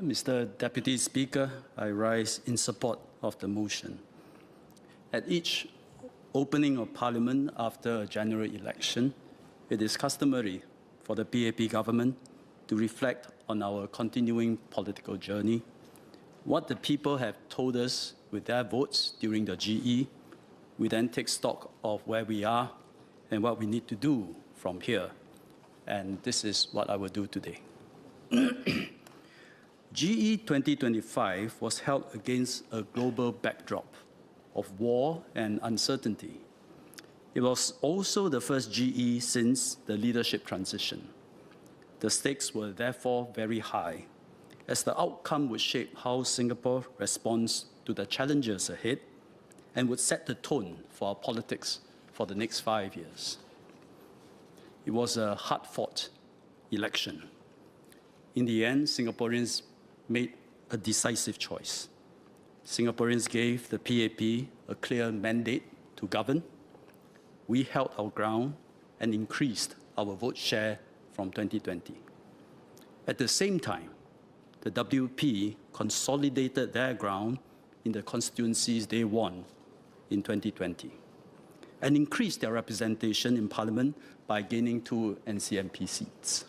Mr. Deputy Speaker, I rise in support of the motion. At each opening of Parliament after a general election, it is customary for the PAP government to reflect on our continuing political journey, what the people have told us with their votes during the GE. We then take stock of where we are and what we need to do from here. And this is what I will do today. GE 2025 was held against a global backdrop of war and uncertainty. It was also the first GE since the leadership transition. The stakes were therefore very high, as the outcome would shape how Singapore responds to the challenges ahead and would set the tone for our politics for the next 5 years. It was a hard-fought election. In the end, Singaporeans made a decisive choice. Singaporeans gave the PAP a clear mandate to govern. We held our ground and increased our vote share from 2020. At the same time, the WP consolidated their ground in the constituencies they won in 2020 and increased their representation in Parliament by gaining 2 NCMP seats.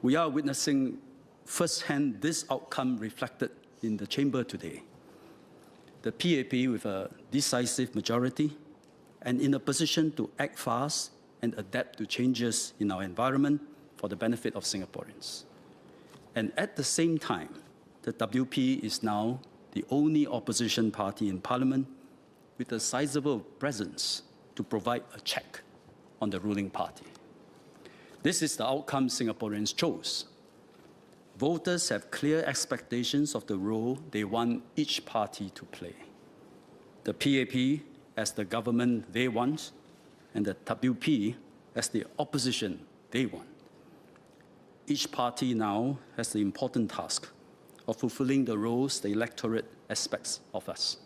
We are witnessing firsthand this outcome reflected in the chamber today. The PAP with a decisive majority and in a position to act fast and adapt to changes in our environment for the benefit of Singaporeans. And at the same time, the WP is now the only opposition party in Parliament with a sizable presence to provide a check on the ruling party. This is the outcome Singaporeans chose. Voters have clear expectations of the role they want each party to play. The PAP as the government they want, and the WP as the opposition they want. Each party now has the important task of fulfilling the roles the electorate expects of us.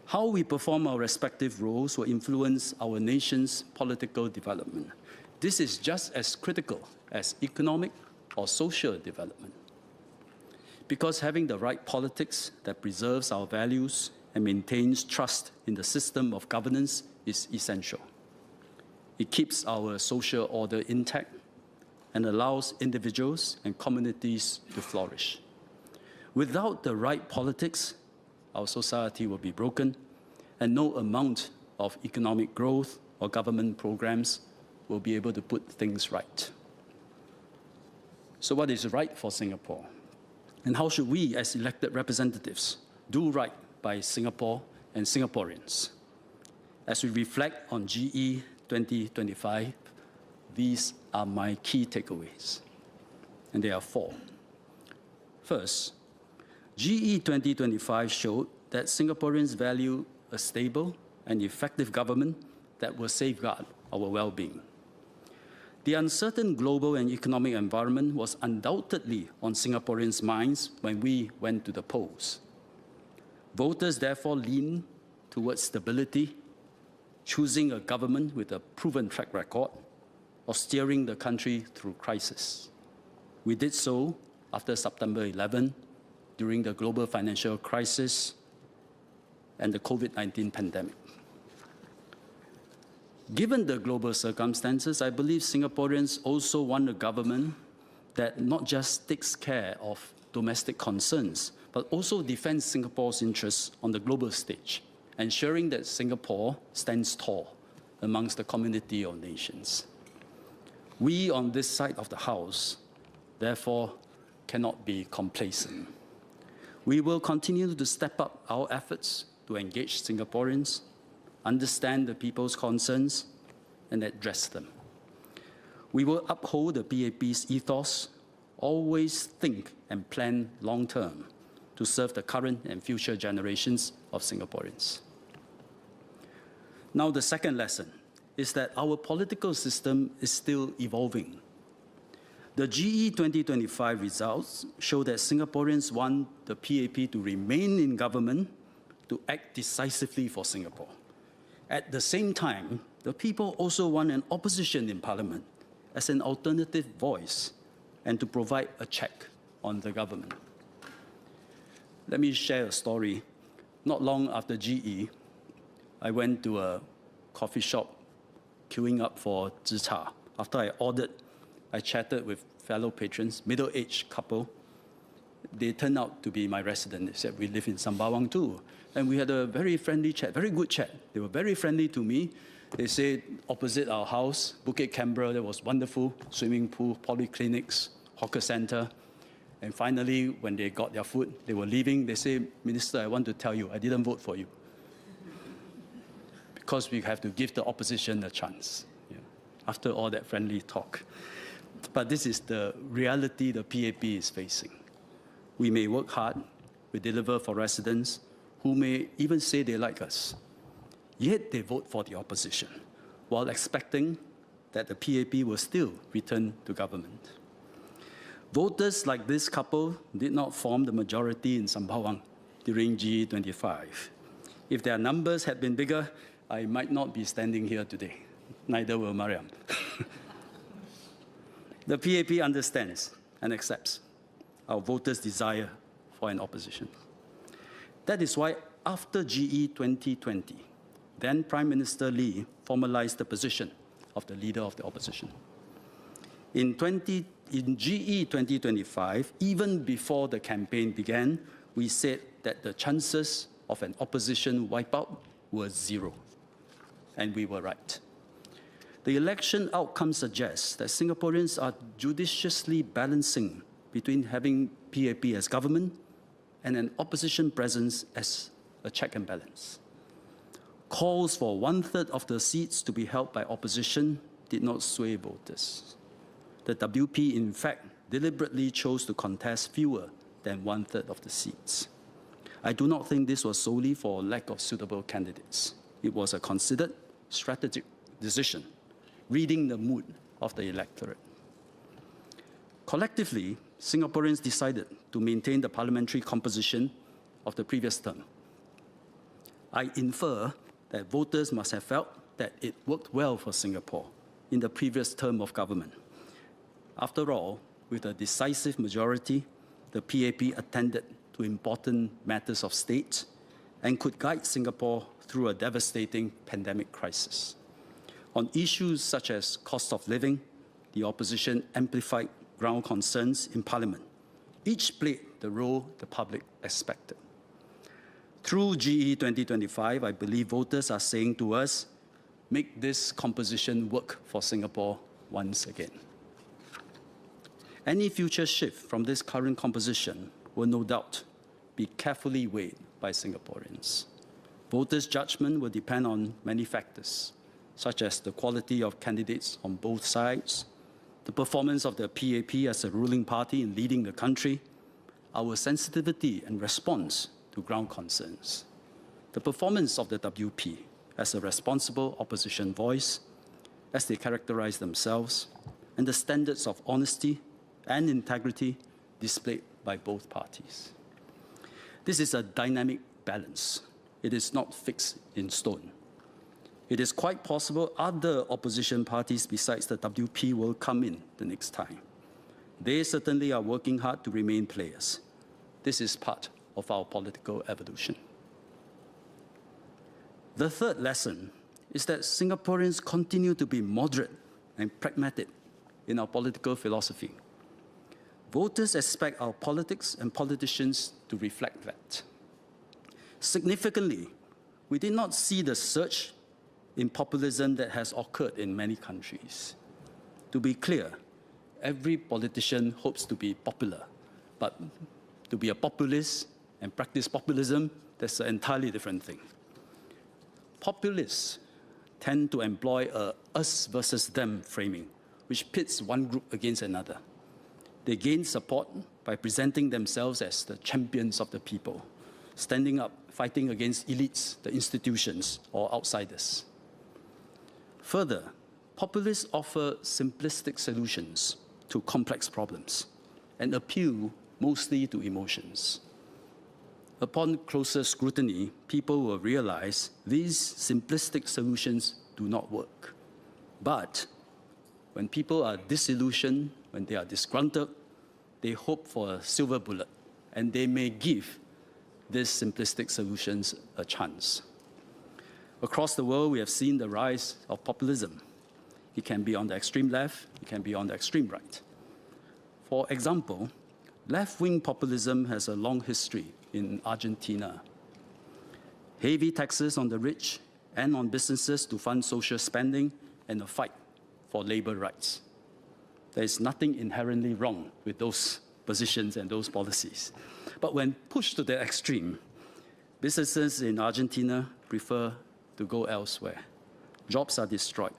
How we perform our respective roles will influence our nation's political development. This is just as critical as economic or social development. Because having the right politics that preserves our values and maintains trust in the system of governance is essential. It keeps our social order intact and allows individuals and communities to flourish. Without the right politics, our society will be broken, and no amount of economic growth or government programs will be able to put things right. So what is right for Singapore? And how should we, as elected representatives, do right by Singapore and Singaporeans? As we reflect on GE 2025, these are my key takeaways, and there are 4. First, GE 2025 showed that Singaporeans value a stable and effective government that will safeguard our well-being. The uncertain global and economic environment was undoubtedly on Singaporeans' minds when we went to the polls. Voters therefore leaned towards stability, choosing a government with a proven track record of steering the country through crisis. We did so after September 11, during the global financial crisis and the COVID-19 pandemic. Given the global circumstances, I believe Singaporeans also want a government that not just takes care of domestic concerns, but also defends Singapore's interests on the global stage, ensuring that Singapore stands tall amongst the community of nations. We on this side of the House, therefore, cannot be complacent. We will continue to step up our efforts to engage Singaporeans, understand the people's concerns, and address them. We will uphold the PAP's ethos, always think and plan long-term to serve the current and future generations of Singaporeans. Now, the second lesson is that our political system is still evolving. The GE 2025 results show that Singaporeans want the PAP to remain in government to act decisively for Singapore. At the same time, the people also want an opposition in Parliament as an alternative voice and to provide a check on the government. Let me share a story. Not long after GE, I went to a coffee shop queuing up for zhi cha. After I ordered, I chatted with fellow patrons, middle-aged couple. They turned out to be my resident. They said, we live in Sembawang too. And we had a very friendly chat, very good chat. They were very friendly to me. They said opposite our house, Bukit Canberra, there was wonderful swimming pool, polyclinics, hawker center. And finally, when they got their food, they were leaving. They say, Minister, I want to tell you, I didn't vote for you. Because we have to give the opposition a chance, after all that friendly talk. But this is the reality the PAP is facing. We may work hard, we deliver for residents who may even say they like us, yet they vote for the opposition, while expecting that the PAP will still return to government. Voters like this couple did not form the majority in Sembawang during G25. If their numbers had been bigger, I might not be standing here today. Neither will Mariam. The PAP understands and accepts our voters' desire for an opposition. That is why after GE 2020, then Prime Minister Lee formalized the position of the leader of the opposition. In GE 2025, even before the campaign began, we said that the chances of an opposition wipeout were zero. And we were right. The election outcome suggests that Singaporeans are judiciously balancing between having PAP as government and an opposition presence as a check and balance. Calls for 1/3 of the seats to be held by opposition did not sway voters. The WP, in fact, deliberately chose to contest fewer than 1/3 of the seats. I do not think this was solely for lack of suitable candidates. It was a considered, strategic decision, reading the mood of the electorate. Collectively, Singaporeans decided to maintain the parliamentary composition of the previous term. I infer that voters must have felt that it worked well for Singapore in the previous term of government. After all, with a decisive majority, the PAP attended to important matters of state and could guide Singapore through a devastating pandemic crisis. On issues such as cost of living, the opposition amplified ground concerns in Parliament. Each played the role the public expected. Through GE 2025, I believe voters are saying to us, make this composition work for Singapore once again. Any future shift from this current composition will no doubt be carefully weighed by Singaporeans. Voters' judgment will depend on many factors, such as the quality of candidates on both sides, the performance of the PAP as a ruling party in leading the country, our sensitivity and response to ground concerns, the performance of the WP as a responsible opposition voice, as they characterize themselves, and the standards of honesty and integrity displayed by both parties. This is a dynamic balance. It is not fixed in stone. It is quite possible other opposition parties besides the WP will come in the next time. They certainly are working hard to remain players. This is part of our political evolution. The third lesson is that Singaporeans continue to be moderate and pragmatic in our political philosophy. Voters expect our politics and politicians to reflect that. Significantly, we did not see the surge in populism that has occurred in many countries. To be clear, every politician hopes to be popular, but to be a populist and practice populism, that's an entirely different thing. Populists tend to employ a us versus them framing, which pits one group against another. They gain support by presenting themselves as the champions of the people, standing up, fighting against elites, the institutions, or outsiders. Further, populists offer simplistic solutions to complex problems and appeal mostly to emotions. Upon closer scrutiny, people will realize these simplistic solutions do not work. But when people are disillusioned, when they are disgruntled, they hope for a silver bullet, and they may give these simplistic solutions a chance. Across the world, we have seen the rise of populism. It can be on the extreme left, it can be on the extreme right. For example, left-wing populism has a long history in Argentina. Heavy taxes on the rich and on businesses to fund social spending and a fight for labor rights. There is nothing inherently wrong with those positions and those policies. But when pushed to the extreme, businesses in Argentina prefer to go elsewhere. Jobs are destroyed,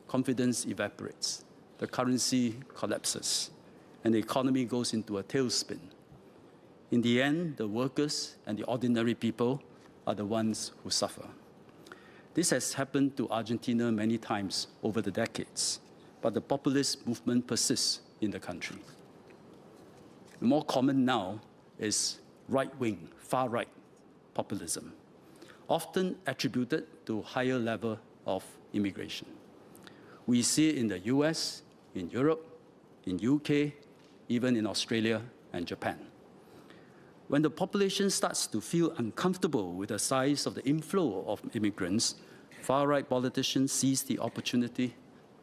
confidence evaporates, the currency collapses, and the economy goes into a tailspin. In the end, the workers and the ordinary people are the ones who suffer. This has happened to Argentina many times over the decades, but the populist movement persists in the country. More common now is right-wing, far-right populism, often attributed to higher level of immigration. We see it in the US, in Europe, in UK, even in Australia and Japan. When the population starts to feel uncomfortable with the size of the inflow of immigrants, far-right politicians seize the opportunity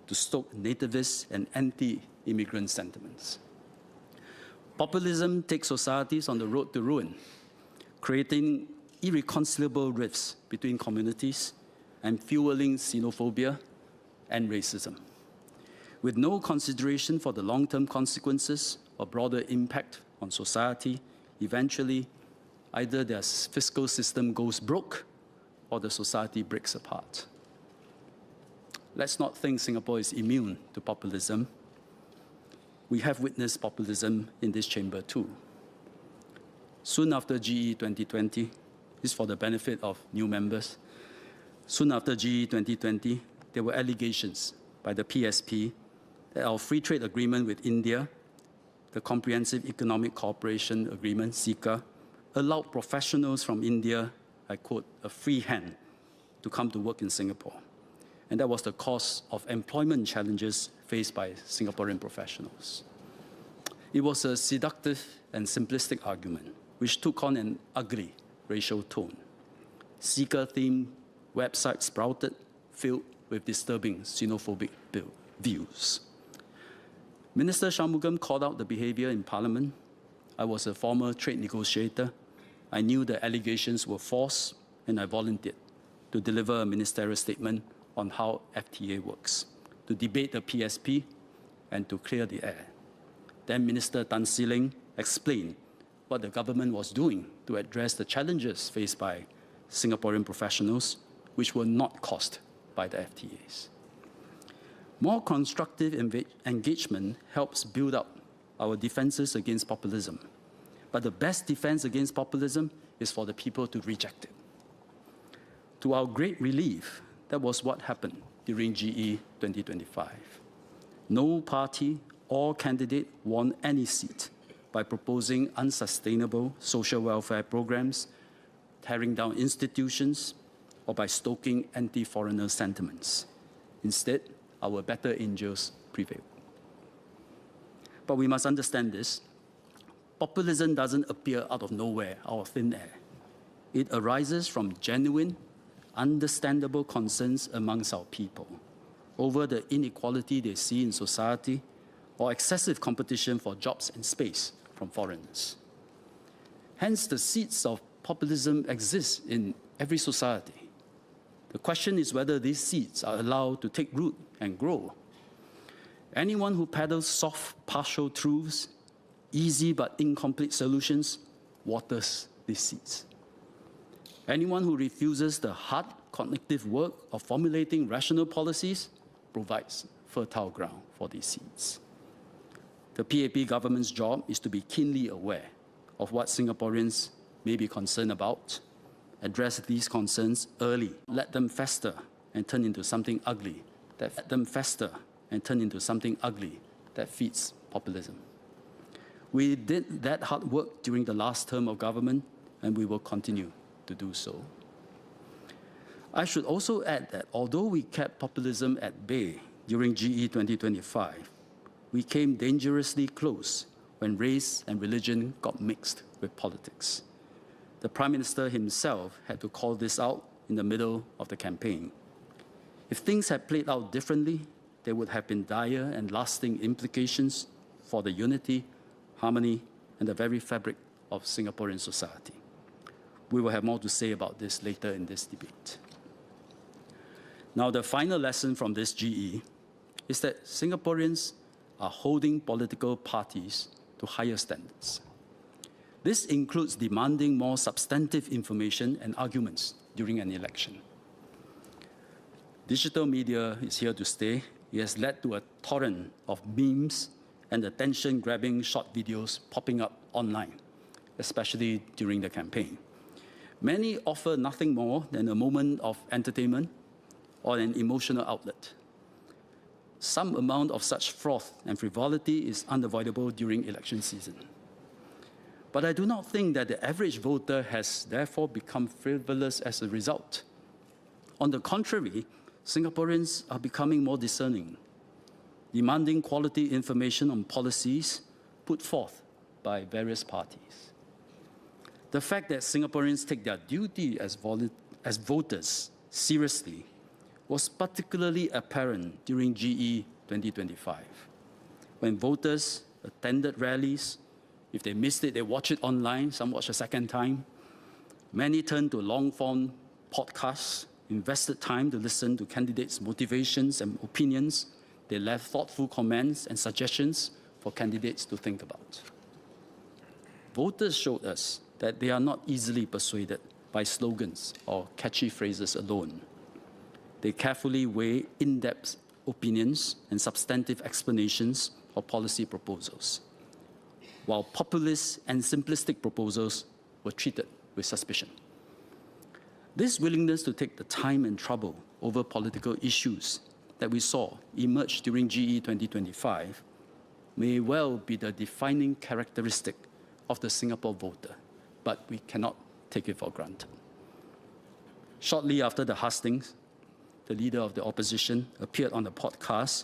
to stoke nativist and anti-immigrant sentiments. Populism takes societies on the road to ruin, creating irreconcilable rifts between communities and fueling xenophobia and racism. With no consideration for the long-term consequences or broader impact on society, eventually, either their fiscal system goes broke or the society breaks apart. Let's not think Singapore is immune to populism. We have witnessed populism in this chamber too. Soon after GE 2020, this is for the benefit of new members, soon after GE 2020, there were allegations by the PSP that our free trade agreement with India, the Comprehensive Economic Cooperation Agreement, CECA, allowed professionals from India, I quote, a free hand to come to work in Singapore. And that was the cause of employment challenges faced by Singaporean professionals. It was a seductive and simplistic argument, which took on an ugly racial tone. CECA-themed websites sprouted, filled with disturbing xenophobic views. Minister Shanmugam called out the behavior in Parliament. I was a former trade negotiator. I knew the allegations were false, and I volunteered to deliver a ministerial statement on how FTA works, to debate the PSP, and to clear the air. Then Minister Tan See Leng explained what the government was doing to address the challenges faced by Singaporean professionals, which were not caused by the FTAs. More constructive engagement helps build up our defenses against populism. But the best defense against populism is for the people to reject it. To our great relief, that was what happened during GE 2025. No party or candidate won any seat by proposing unsustainable social welfare programs, tearing down institutions, or by stoking anti-foreigner sentiments. Instead, our better angels prevailed. But we must understand this. Populism doesn't appear out of nowhere, out of thin air. It arises from genuine, understandable concerns amongst our people over the inequality they see in society or excessive competition for jobs and space from foreigners. Hence, the seeds of populism exist in every society. The question is whether these seeds are allowed to take root and grow. Anyone who peddles soft, partial truths, easy but incomplete solutions, waters these seeds. Anyone who refuses the hard cognitive work of formulating rational policies provides fertile ground for these seeds. The PAP government's job is to be keenly aware of what Singaporeans may be concerned about, address these concerns early, let them fester and turn into something ugly, that feeds populism. We did that hard work during the last term of government, and we will continue to do so. I should also add that although we kept populism at bay during GE 2025, we came dangerously close when race and religion got mixed with politics. The Prime Minister himself had to call this out in the middle of the campaign. If things had played out differently, there would have been dire and lasting implications for the unity, harmony, and the very fabric of Singaporean society. We will have more to say about this later in this debate. Now, the final lesson from this GE is that Singaporeans are holding political parties to higher standards. This includes demanding more substantive information and arguments during an election. Digital media is here to stay. It has led to a torrent of memes and attention-grabbing short videos popping up online, especially during the campaign. Many offer nothing more than a moment of entertainment or an emotional outlet. Some amount of such froth and frivolity is unavoidable during election season. But I do not think that the average voter has therefore become frivolous as a result. On the contrary, Singaporeans are becoming more discerning, demanding quality information on policies put forth by various parties. The fact that Singaporeans take their duty as voters seriously was particularly apparent during GE 2025, when voters attended rallies. If they missed it, they watch it online, some watch a second time. Many turned to long-form podcasts, invested time to listen to candidates' motivations and opinions. They left thoughtful comments and suggestions for candidates to think about. Voters showed us that they are not easily persuaded by slogans or catchy phrases alone. They carefully weigh in-depth opinions and substantive explanations of policy proposals, while populist and simplistic proposals were treated with suspicion. This willingness to take the time and trouble over political issues that we saw emerge during GE 2025 may well be the defining characteristic of the Singapore voter, but we cannot take it for granted. Shortly after the hustings, the leader of the opposition appeared on the podcast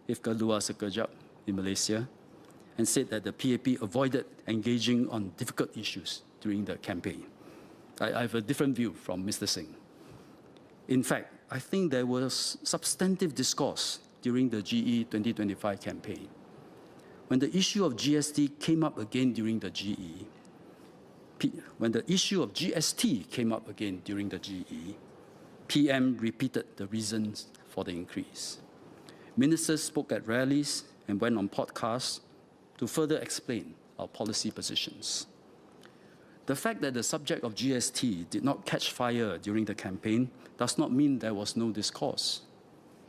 If Keluar Sekejap in Malaysia and said that the PAP avoided engaging on difficult issues during the campaign. I have a different view from Mr. Singh. In fact, I think there was substantive discourse during the GE 2025 campaign. When the issue of GST came up again during the GE, PM repeated the reasons for the increase. Ministers spoke at rallies and went on podcasts to further explain our policy positions. The fact that the subject of GST did not catch fire during the campaign does not mean there was no discourse.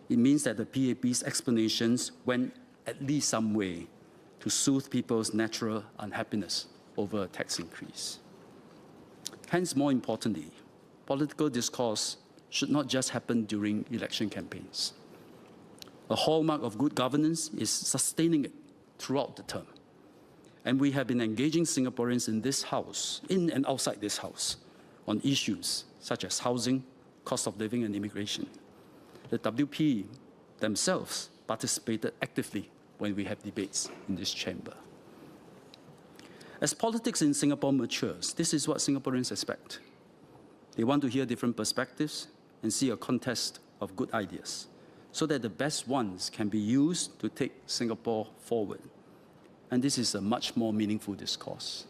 It means that the PAP's explanations went at least some way to soothe people's natural unhappiness over a tax increase. Hence, more importantly, political discourse should not just happen during election campaigns. A hallmark of good governance is sustaining it throughout the term. And we have been engaging Singaporeans in this House, in and outside this House, on issues such as housing, cost of living, and immigration. The WP themselves participated actively when we have debates in this chamber. As politics in Singapore matures, this is what Singaporeans expect. They want to hear different perspectives and see a contest of good ideas, so that the best ones can be used to take Singapore forward. And this is a much more meaningful discourse.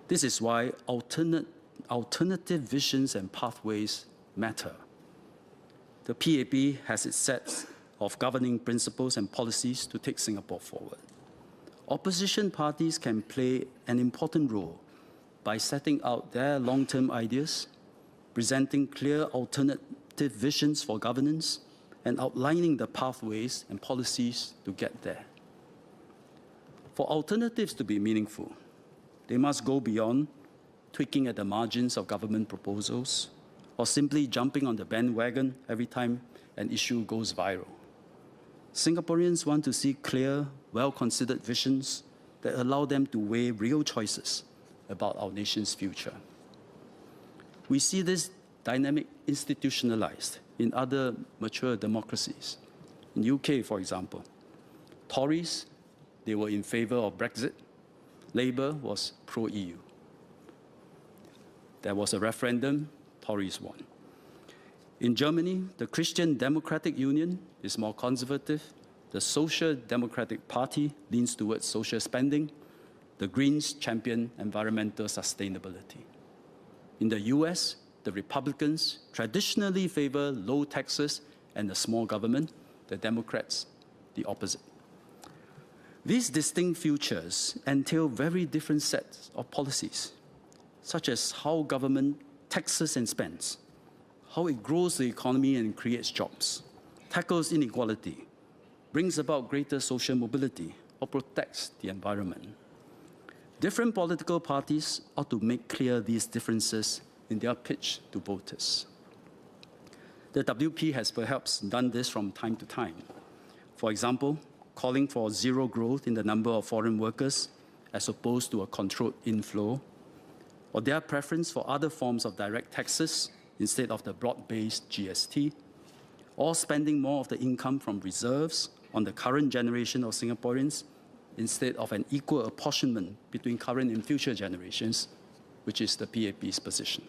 This is why alternative visions and pathways matter. The PAP has its sets of governing principles and policies to take Singapore forward. Opposition parties can play an important role by setting out their long-term ideas, presenting clear alternative visions for governance, and outlining the pathways and policies to get there. For alternatives to be meaningful, they must go beyond tweaking at the margins of government proposals or simply jumping on the bandwagon every time an issue goes viral. Singaporeans want to see clear, well-considered visions that allow them to weigh real choices about our nation's future. We see this dynamic institutionalized in other mature democracies. In the UK, for example, Tories they were in favor of Brexit. Labour was pro-EU. There was a referendum, Tories won. In Germany, the Christian Democratic Union is more conservative. The Social Democratic Party leans towards social spending. The Greens champion environmental sustainability. In the US, the Republicans traditionally favor low taxes and a small government. The Democrats, the opposite. These distinct futures entail very different sets of policies, such as how government taxes and spends, how it grows the economy and creates jobs, tackles inequality, brings about greater social mobility, or protects the environment. Different political parties ought to make clear these differences in their pitch to voters. The WP has perhaps done this from time to time. For example, calling for zero growth in the number of foreign workers as opposed to a controlled inflow, or their preference for other forms of direct taxes instead of the broad-based GST, or spending more of the income from reserves on the current generation of Singaporeans instead of an equal apportionment between current and future generations, which is the PAP's position.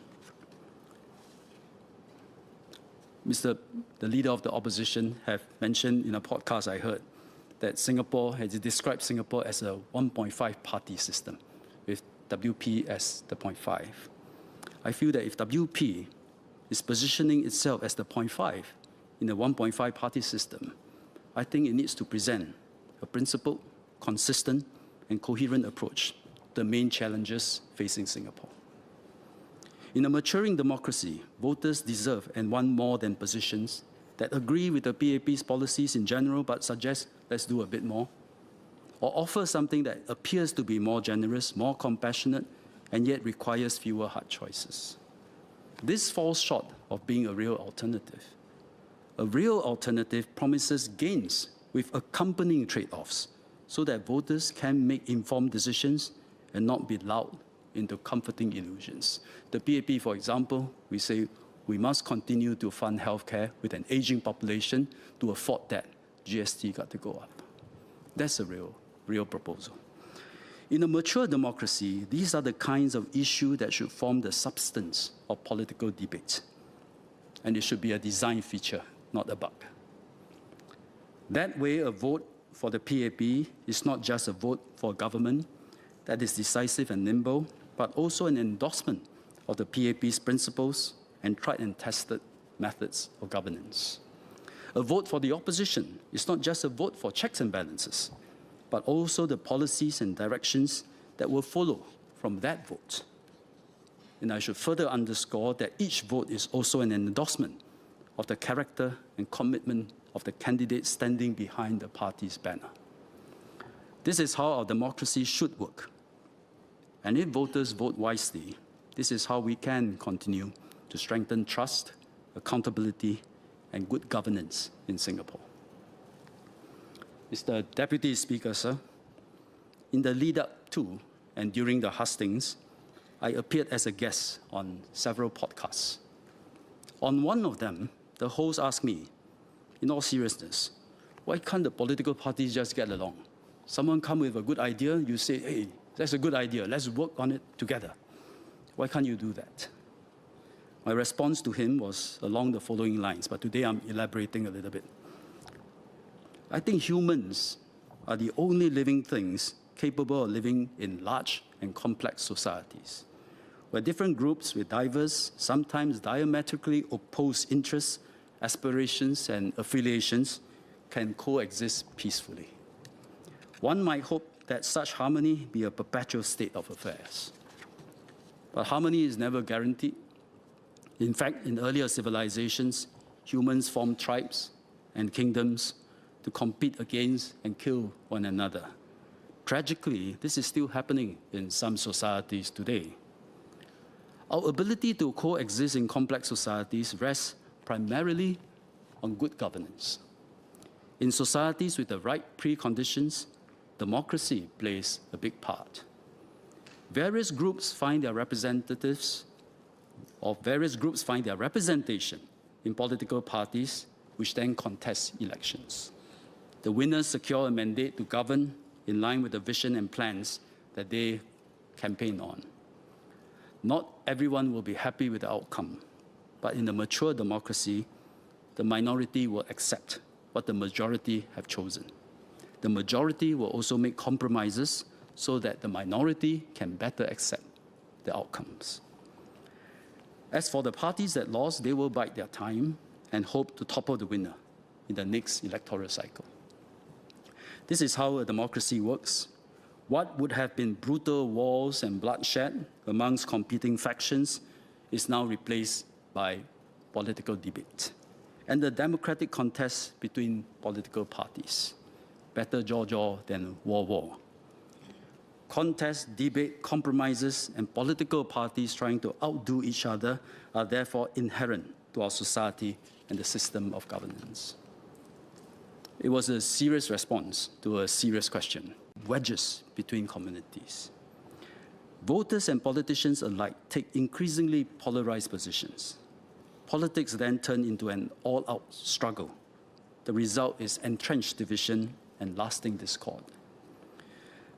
The leader of the opposition have mentioned in a podcast I heard that Singapore has described Singapore as a 1.5 party system, with WP as the 0.5. I feel that if WP is positioning itself as the 0.5 in a 1.5 party system, I think it needs to present a principled, consistent, and coherent approach to the main challenges facing Singapore. In a maturing democracy, voters deserve and want more than positions that agree with the PAP's policies in general but suggest let's do a bit more, or offer something that appears to be more generous, more compassionate, and yet requires fewer hard choices. This falls short of being a real alternative. A real alternative promises gains with accompanying trade-offs so that voters can make informed decisions and not be lulled into comforting illusions. The PAP, for example, we say we must continue to fund healthcare with an aging population. To afford that, GST got to go up. That's a real proposal. In a mature democracy, these are the kinds of issues that should form the substance of political debate. And it should be a design feature, not a bug. That way, a vote for the PAP is not just a vote for a government that is decisive and nimble, but also an endorsement of the PAP's principles and tried and tested methods of governance. A vote for the opposition is not just a vote for checks and balances, but also the policies and directions that will follow from that vote. And I should further underscore that each vote is also an endorsement of the character and commitment of the candidate standing behind the party's banner. This is how our democracy should work. And if voters vote wisely, this is how we can continue to strengthen trust, accountability, and good governance in Singapore. Mr. Deputy Speaker, sir, in the lead-up to and during the hustings, I appeared as a guest on several podcasts. On one of them, the host asked me, in all seriousness, why can't the political parties just get along? Someone come with a good idea, you say, hey, that's a good idea, let's work on it together. Why can't you do that? My response to him was along the following lines, but today I'm elaborating a little bit. I think humans are the only living things capable of living in large and complex societies, where different groups with diverse, sometimes diametrically opposed interests, aspirations, and affiliations can coexist peacefully. One might hope that such harmony be a perpetual state of affairs. But harmony is never guaranteed. In fact, in earlier civilizations, humans formed tribes and kingdoms to compete against and kill one another. Tragically, this is still happening in some societies today. Our ability to coexist in complex societies rests primarily on good governance. In societies with the right preconditions, democracy plays a big part. Various groups find their representatives, or various groups find their representation in political parties, which then contest elections. The winners secure a mandate to govern in line with the vision and plans that they campaign on. Not everyone will be happy with the outcome, but in a mature democracy, the minority will accept what the majority have chosen. The majority will also make compromises so that the minority can better accept the outcomes. As for the parties that lost, they will bide their time and hope to topple the winner in the next electoral cycle. This is how a democracy works. What would have been brutal wars and bloodshed amongst competing factions is now replaced by political debate and the democratic contest between political parties. Better jaw than war. Contest, debate, compromises, and political parties trying to outdo each other are therefore inherent to our society and the system of governance. It was a serious response to a serious question: wedges between communities. Voters and politicians alike take increasingly polarized positions. Politics then turn into an all-out struggle. The result is entrenched division and lasting discord.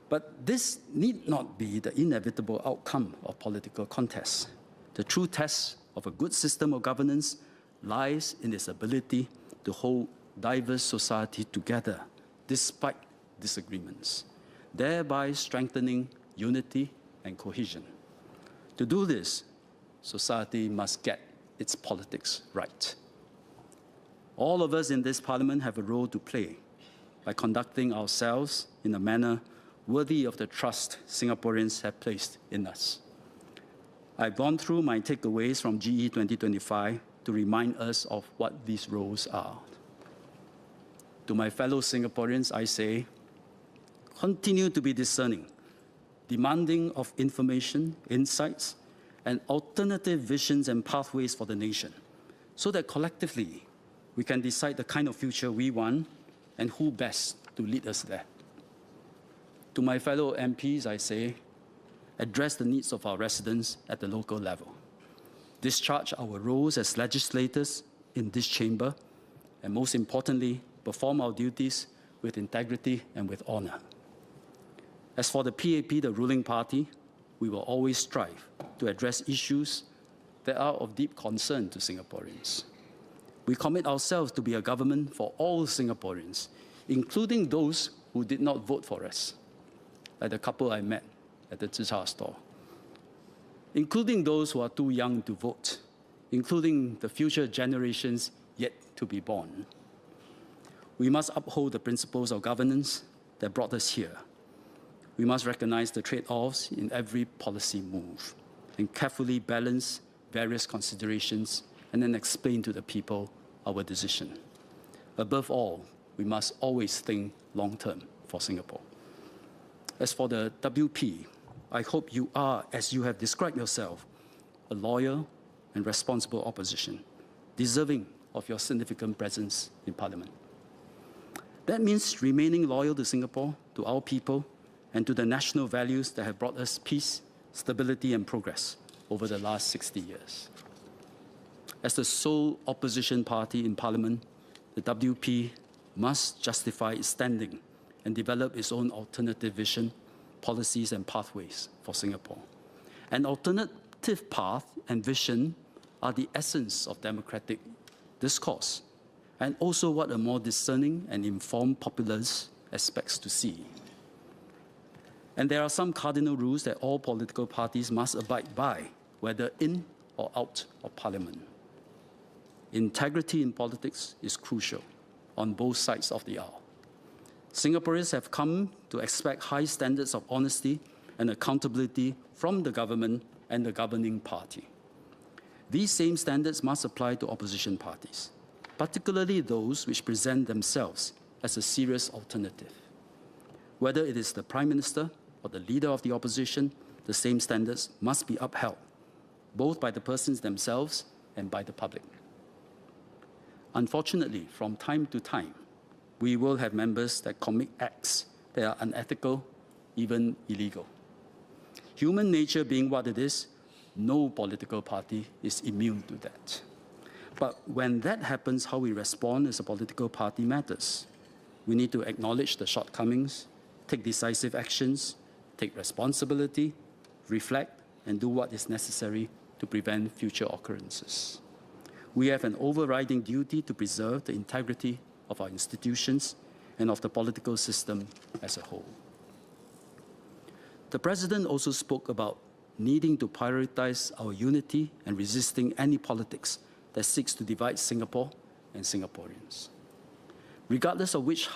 But this need not be the inevitable outcome of political contests. The true test of a good system of governance lies in its ability to hold diverse society together despite disagreements, thereby strengthening unity and cohesion. To do this, society must get its politics right. All of us in this parliament have a role to play by conducting ourselves in a manner worthy of the trust Singaporeans have placed in us. I've gone through my takeaways from GE 2025 to remind us of what these roles are. To my fellow Singaporeans, I say, continue to be discerning, demanding of information, insights, and alternative visions and pathways for the nation, so that collectively we can decide the kind of future we want and who best to lead us there. To my fellow MPs, I say, address the needs of our residents at the local level. Discharge our roles as legislators in this chamber, and most importantly, perform our duties with integrity and with honor. As for the PAP, the ruling party, we will always strive to address issues that are of deep concern to Singaporeans. We commit ourselves to be a government for all Singaporeans, including those who did not vote for us, like the couple I met at the Tzi Char store, including those who are too young to vote, including the future generations yet to be born. We must uphold the principles of governance that brought us here. We must recognize the trade-offs in every policy move and carefully balance various considerations and then explain to the people our decision. Above all, we must always think long-term for Singapore. As for the WP, I hope you are, as you have described yourself, a loyal and responsible opposition, deserving of your significant presence in Parliament. That means remaining loyal to Singapore, to our people, and to the national values that have brought us peace, stability, and progress over the last 60 years. As the sole opposition party in Parliament, the WP must justify its standing and develop its own alternative vision, policies, and pathways for Singapore. An alternative path and vision are the essence of democratic discourse, and also what a more discerning and informed populace expects to see. And there are some cardinal rules that all political parties must abide by, whether in or out of Parliament. Integrity in politics is crucial on both sides of the aisle. Singaporeans have come to expect high standards of honesty and accountability from the government and the governing party. These same standards must apply to opposition parties, particularly those which present themselves as a serious alternative. Whether it is the Prime Minister or the leader of the opposition, the same standards must be upheld, both by the persons themselves and by the public. Unfortunately, from time to time, we will have members that commit acts that are unethical, even illegal. Human nature being what it is, no political party is immune to that. But when that happens, how we respond as a political party matters. We need to acknowledge the shortcomings, take decisive actions, take responsibility, reflect, and do what is necessary to prevent future occurrences. We have an overriding duty to preserve the integrity of our institutions and of the political system as a whole. The President also spoke about needing to prioritize our unity and resisting any politics that seeks to divide Singapore and Singaporeans. Regardless of which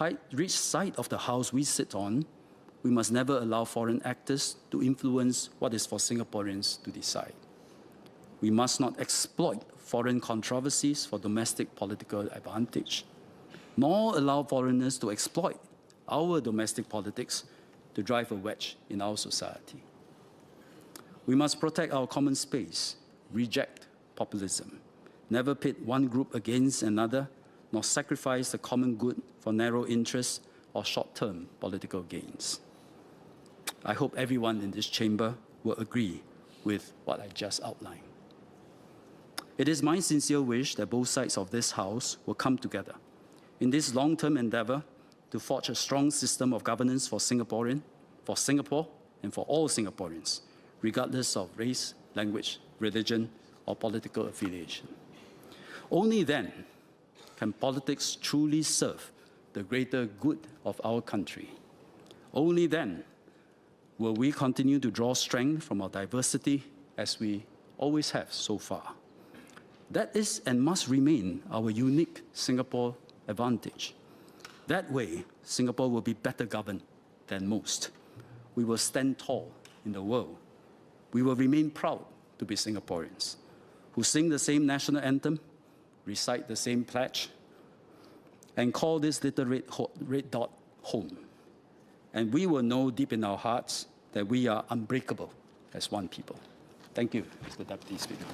side of the House we sit on, we must never allow foreign actors to influence what is for Singaporeans to decide. We must not exploit foreign controversies for domestic political advantage, nor allow foreigners to exploit our domestic politics to drive a wedge in our society. We must protect our common space, reject populism, never pit one group against another, nor sacrifice the common good for narrow interests or short-term political gains. I hope everyone in this chamber will agree with what I just outlined. It is my sincere wish that both sides of this House will come together in this long-term endeavor to forge a strong system of governance for Singapore, and for all Singaporeans, regardless of race, language, religion, or political affiliation. Only then can politics truly serve the greater good of our country. Only then will we continue to draw strength from our diversity as we always have so far. That is and must remain our unique Singapore advantage. That way, Singapore will be better governed than most. We will stand tall in the world. We will remain proud to be Singaporeans who sing the same national anthem, recite the same pledge, and call this little red dot home. And we will know deep in our hearts that we are unbreakable as one people. Thank you, Mr. Deputy Speaker.